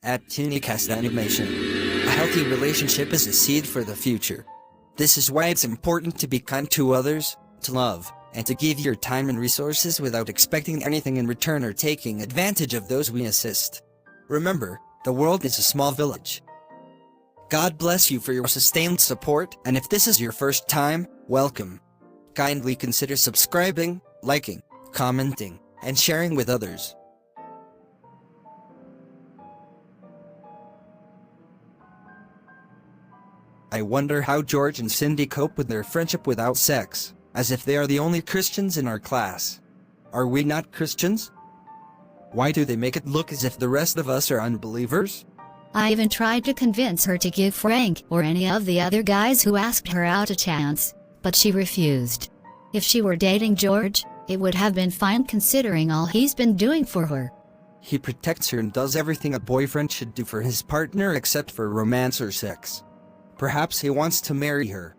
At Tunicast Animation, a healthy relationship is a seed for the future. This is why it's important to be kind to others, to love, and to give your time and resources without expecting anything in return or taking advantage of those we assist. Remember, the world is a small village. God bless you for your sustained support, and if this is your first time, welcome. Kindly consider subscribing, liking, commenting, and sharing with others. I wonder how George and Cindy cope with their friendship without sex, as if they are the only Christians in our class. Are we not Christians? Why do they make it look as if the rest of us are unbelievers? I even tried to convince her to give Frank or any of the other guys who asked her out a chance, but she refused. If she were dating George, it would have been fine considering all he's been doing for her. He protects her and does everything a boyfriend should do for his partner except for romance or sex. Perhaps he wants to marry her.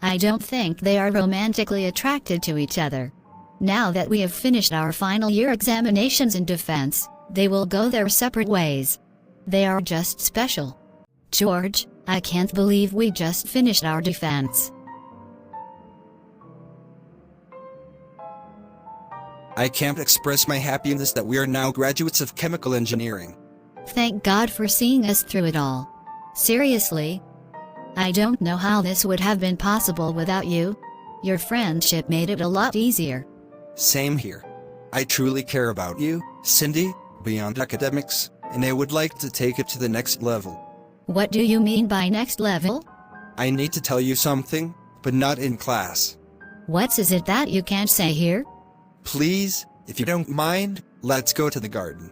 I don't think they are romantically attracted to each other. Now that we have finished our final year examinations in defense, they will go their separate ways. They are just special. George, I can't believe we just finished our defense. I can't express my happiness that we are now graduates of chemical engineering. Thank God for seeing us through it all. Seriously. I don't know how this would have been possible without you. Your friendship made it a lot easier. Same here. I truly care about you, Cindy, beyond academics, and I would like to take it to the next level. What do you mean by next level? I need to tell you something, but not in class. What is it that you can't say here? Please, if you don't mind, let's go to the garden.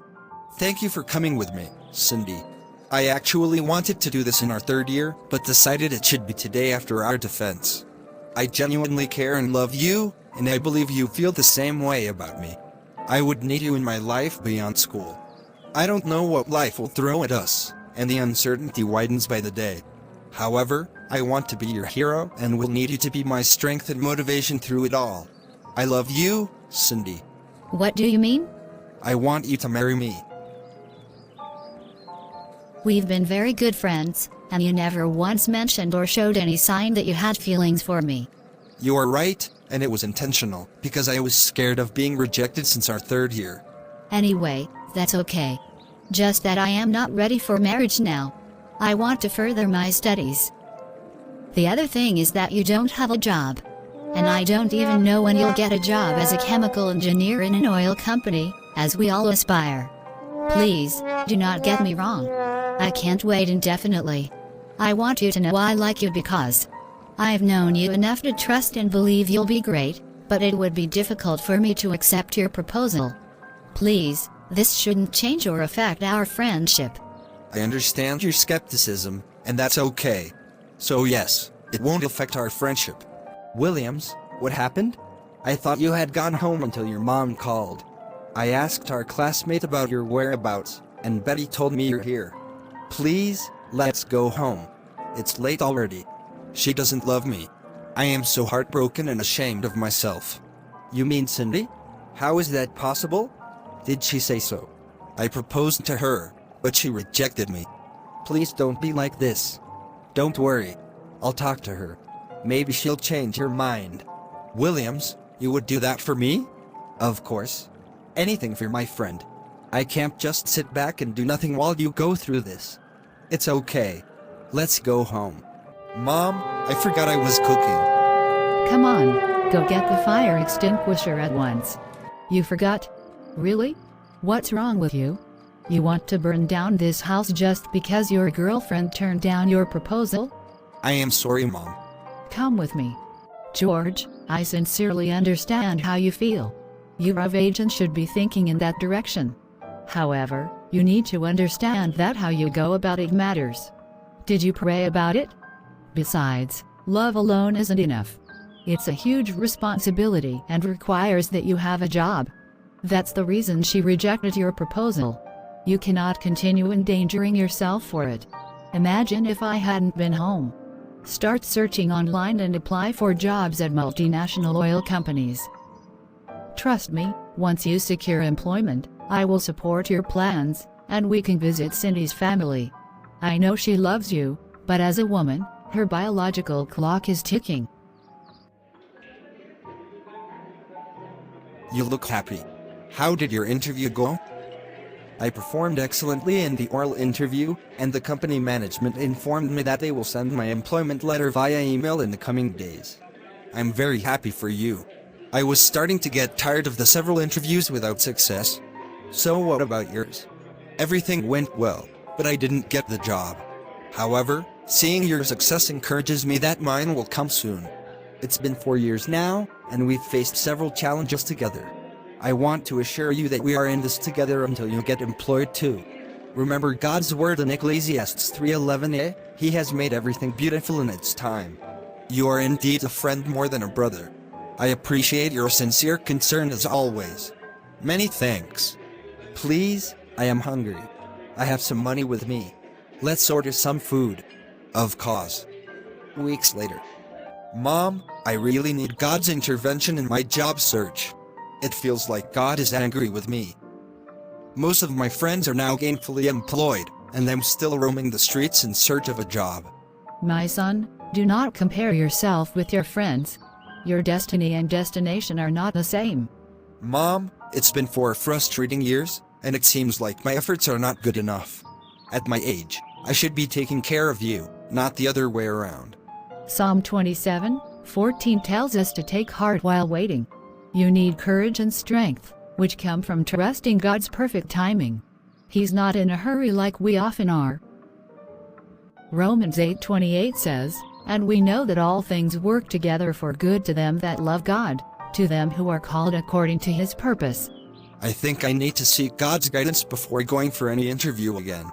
Thank you for coming with me, Cindy. I actually wanted to do this in our third year, but decided it should be today after our defense. I genuinely care and love you, and I believe you feel the same way about me. I would need you in my life beyond school. I don't know what life will throw at us, and the uncertainty widens by the day. However, I want to be your hero and will need you to be my strength and motivation through it all. I love you, Cindy. What do you mean? I want you to marry me. We've been very good friends, and you never once mentioned or showed any sign that you had feelings for me. You are right, and it was intentional, because I was scared of being rejected since our third year. Anyway, that's okay. Just that I am not ready for marriage now. I want to further my studies. The other thing is that you don't have a job. And I don't even know when you'll get a job as a chemical engineer in an oil company, as we all aspire. Please, do not get me wrong. I can't wait indefinitely. I want you to know I like you because I've known you enough to trust and believe you'll be great, but it would be difficult for me to accept your proposal. Please, this shouldn't change or affect our friendship. I understand your skepticism, and that's okay. So yes, it won't affect our friendship. Williams, what happened? I thought you had gone home until your mom called. I asked our classmate about your whereabouts, and Betty told me you're here. Please, let's go home. It's late already. She doesn't love me. I am so heartbroken and ashamed of myself. You mean Cindy? How is that possible? Did she say so? I proposed to her, but she rejected me. Please don't be like this. Don't worry. I'll talk to her. Maybe she'll change her mind. Williams, you would do that for me? Of course. Anything for my friend. I can't just sit back and do nothing while you go through this. It's okay. Let's go home. Mom, I forgot I was cooking. Come on, go get the fire extinguisher at once. You forgot? Really? What's wrong with you? You want to burn down this house just because your girlfriend turned down your proposal? I am sorry, Mom. Come with me. George, I sincerely understand how you feel. You're of age and should be thinking in that direction. However, you need to understand that how you go about it matters. Did you pray about it? Besides, love alone isn't enough. It's a huge responsibility and requires that you have a job. That's the reason she rejected your proposal. You cannot continue endangering yourself for it. Imagine if I hadn't been home. Start searching online and apply for jobs at multinational oil companies. Trust me, once you secure employment, I will support your plans, and we can visit Cindy's family. I know she loves you, but as a woman, her biological clock is ticking. You look happy. How did your interview go? I performed excellently in the oral interview, and the company management informed me that they will send my employment letter via email in the coming days. I'm very happy for you. I was starting to get tired of the several interviews without success. So what about yours? Everything went well, but I didn't get the job. However, seeing your success encourages me that mine will come soon. It's been 4 years now, and we've faced several challenges together. I want to assure you that we are in this together until you get employed too. Remember God's word in Ecclesiastes 3:11a, He has made everything beautiful in its time. You are indeed a friend more than a brother. I appreciate your sincere concern as always. Many thanks. Please, I am hungry. I have some money with me. Let's order some food. Of course. Weeks later. Mom, I really need God's intervention in my job search. It feels like God is angry with me. Most of my friends are now gainfully employed, and I'm still roaming the streets in search of a job. My son, do not compare yourself with your friends. Your destiny and destination are not the same. Mom, it's been 4 frustrating years, and it seems like my efforts are not good enough. At my age, I should be taking care of you, not the other way around. Psalm 27:14 tells us to take heart while waiting. You need courage and strength, which come from trusting God's perfect timing. He's not in a hurry like we often are. Romans 8:28 says, "And we know that all things work together for good to them that love God, to them who are called according to His purpose." I think I need to seek God's guidance before going for any interview again.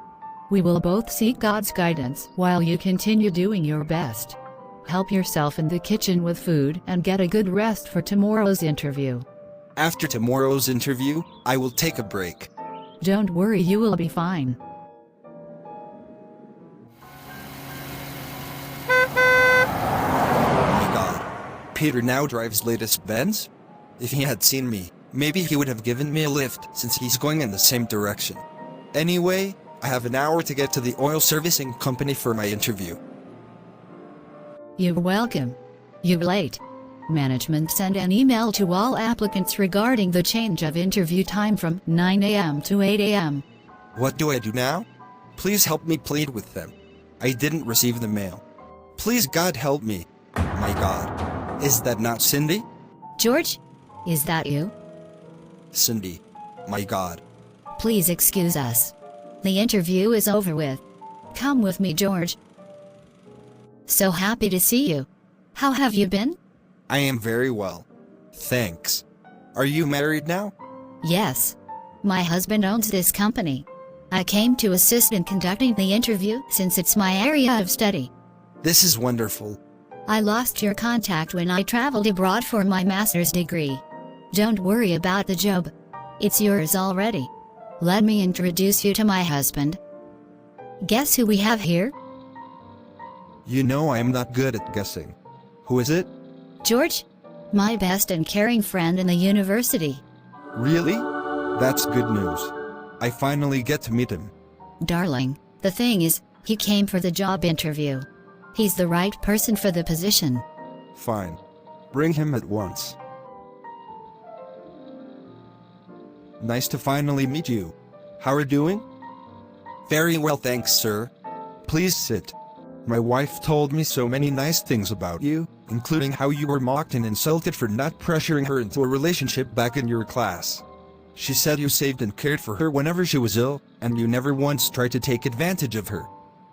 We will both seek God's guidance while you continue doing your best. Help yourself in the kitchen with food and get a good rest for tomorrow's interview. After tomorrow's interview, I will take a break. Don't worry, you will be fine. My God. Peter now drives latest Benz? If he had seen me, maybe he would have given me a lift since he's going in the same direction. Anyway, I have an hour to get to the oil servicing company for my interview. You're welcome. You're late. Management sent an email to all applicants regarding the change of interview time from 9 a.m. to 8 a.m. What do I do now? Please help me plead with them. I didn't receive the mail. Please God help me. My God. Is that not Cindy? George? Is that you? Cindy. My God. Please excuse us. The interview is over with. Come with me, George. So happy to see you. How have you been? I am very well. Thanks. Are you married now? Yes. My husband owns this company. I came to assist in conducting the interview since it's my area of study. This is wonderful. I lost your contact when I traveled abroad for my master's degree. Don't worry about the job. It's yours already. Let me introduce you to my husband. Guess who we have here? You know I am not good at guessing. Who is it? George, my best and caring friend in the university. Really? That's good news. I finally get to meet him. Darling, the thing is, he came for the job interview. He's the right person for the position. Fine. Bring him at once. Nice to finally meet you. How are you doing? Very well, thanks, sir. Please sit. My wife told me so many nice things about you, including how you were mocked and insulted for not pressuring her into a relationship back in your class. She said you saved and cared for her whenever she was ill, and you never once tried to take advantage of her.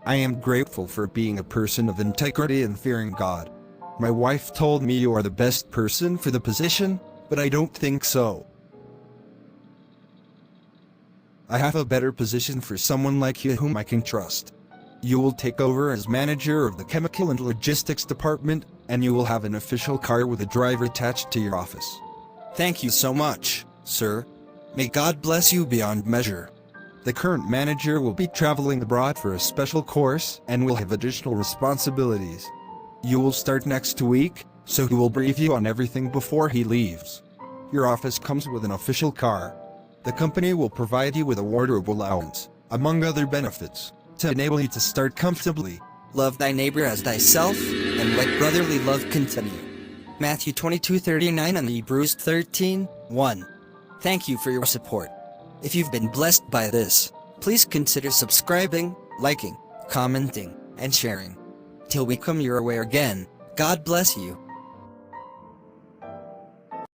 I am grateful for being a person of integrity and fearing God. My wife told me you are the best person for the position, but I don't think so. I have a better position for someone like you whom I can trust. You will take over as manager of the chemical and logistics department, and you will have an official car with a driver attached to your office. Thank you so much, sir. May God bless you beyond measure. The current manager will be traveling abroad for a special course and will have additional responsibilities. You will start next week, so he will brief you on everything before he leaves. Your office comes with an official car. The company will provide you with a wardrobe allowance, among other benefits, to enable you to start comfortably. Love thy neighbor as thyself, and let brotherly love continue. Matthew 22:39 and Hebrews 13:1. Thank you for your support. If you've been blessed by this, please consider subscribing, liking, commenting, and sharing. Till we come your way again, God bless you.